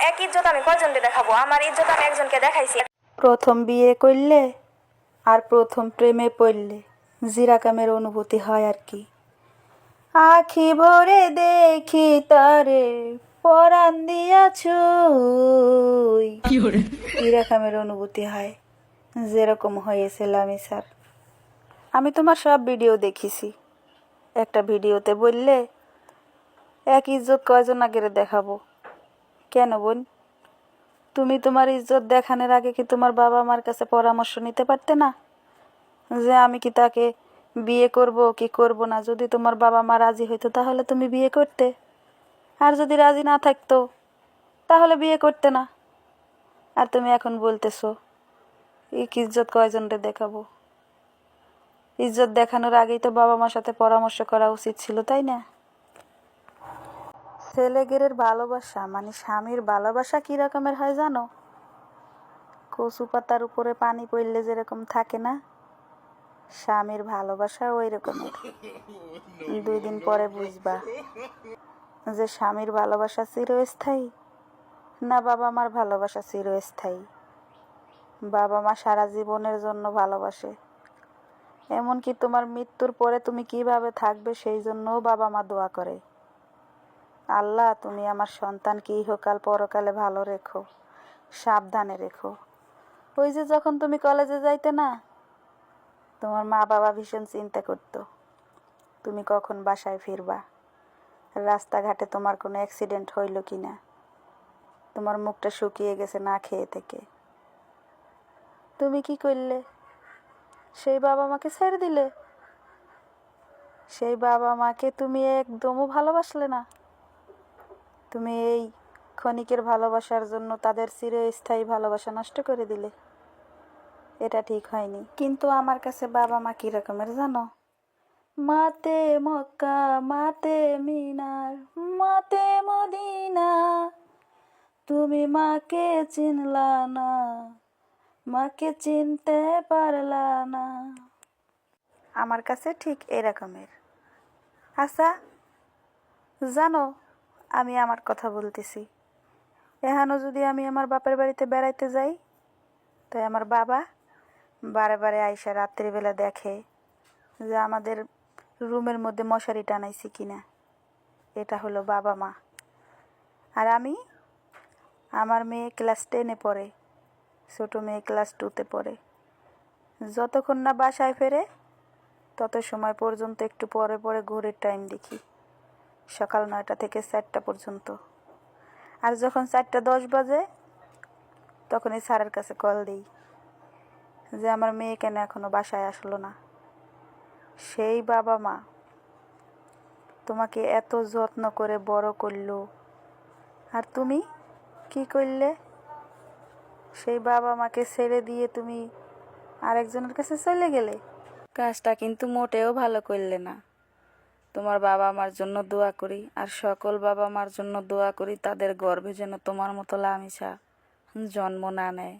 এক ইজ্জত আমি কয়জনকে দেখাবো? আমার ইজ্জত আমি একজনকে দেখাইছি। প্রথম বিয়ে করলে আর প্রথম প্রেমে পড়লে জিরাকামের অনুভূতি হয় আর কি। আখি ভরে দেখি তারে পরাণ দিয়া ছুঁই, জিরাকামের অনুভূতি হয় যেরকম হয়েছে লামিসার। আমি তোমার সব ভিডিও দেখেছি। একটা ভিডিওতে বললে এক ইজ্জত কয়জন আগের দেখাবো? কেন বোন, তুমি তোমার ইজ্জত দেখানোর আগে কি তোমার বাবা মার কাছে পরামর্শ নিতে পারতে না যে আমি কি তাকে বিয়ে করব কি করব না? যদি তোমার বাবা মা রাজি হইতো তাহলে তুমি বিয়ে করতে, আর যদি রাজি না থাকতো তাহলে বিয়ে করতে না। আর তুমি এখন বলতেছো এই ইজ্জত কয়জনরে দেখাবো? ইজ্জত দেখানোর আগেই তো বাবা মার সাথে পরামর্শ করা উচিত ছিল, তাই না? ছেলেগেরের ভালোবাসা মানে স্বামীর ভালোবাসা কি রকমের হয় জানো? কচু পাতার উপরে পানি পড়লে যেরকম থাকে না, স্বামীর ভালোবাসা ওই রকমের। 2 দিন পরে বুঝবা যে স্বামীর ভালোবাসা চিরস্থায়ী না বাবা মার ভালোবাসা চিরস্থায়ী। বাবা মা সারা জীবনের জন্য ভালোবাসে, এমনকি তোমার মৃত্যুর পরে তুমি কিভাবে থাকবে সেই জন্যও বাবা মা দোয়া করে, আল্লাহ তুমি আমার সন্তানকে ইহকাল পরকালে ভালো রেখো, সাবধানে রেখো। ওই যে যখন তুমি কলেজে যাইতে না, তোমার মা বাবা ভীষণ চিন্তা করতো তুমি কখন বাসায় ফিরবা, রাস্তাঘাটে তোমার কোনো অ্যাক্সিডেন্ট হইল কি না, তোমার মুখটা শুকিয়ে গেছে না খেয়ে থেকে। তুমি কি করলে? সেই বাবা মাকে ছেড়ে দিলে। সেই বাবা মাকে তুমি একদমও ভালোবাসলে না। তুমি এই ক্ষণিকের ভালোবাসার জন্য তাদের চিরস্থায়ী ভালোবাসা নষ্ট করে দিলে। এটা ঠিক হয়নি। কিন্তু আমার কাছে বাবা মা কি রকমের জানো? মাতে মক্কা, মাতে মিনার, মাতে মদিনা, তুমি মাকে চিনলা না, মাকে চিনতে পারলা না। আমার কাছে ঠিক এরকমের। আচ্ছা জানো, আমি আমার কথা বলতেছি, এখানেও যদি আমি আমার বাপের বাড়িতে বেড়াইতে যাই, তো আমার বাবা বারে বারে আইসা রাত্রিবেলা দেখে যে আমাদের রুমের মধ্যে মশারি টানাইছি কিনা। এটা হলো বাবা মা। আর আমি, আমার মেয়ে ক্লাস 10-এ পড়ে, ছোটো মেয়ে ক্লাস 2-তে পড়ে, যতক্ষণ না বাসায় ফেরে তত সময় পর্যন্ত একটু পরে পরে ঘড়ির টাইম দেখি, সকাল 9টা থেকে 4টা পর্যন্ত। আর যখন 4:10 বাজে তখনই স্যারের কাছে কল দিই যে আমার মেয়ে কেন এখনো বাসায় আসলো না। সেই বাবা মা তোমাকে এত যত্ন করে বড় করলো, আর তুমি কি করলে? সেই বাবা মাকে ছেড়ে দিয়ে তুমি আরেকজনের কাছে চলে গেলে। কাজটা কিন্তু মোটেও ভালো করলে না। তোমার বাবা মার জন্য দোয়া করি, আর সকল বাবা মার জন্য দোয়া করি তাদের গর্ভে যেন তোমার মতো লামিসা জন্ম না নেয়।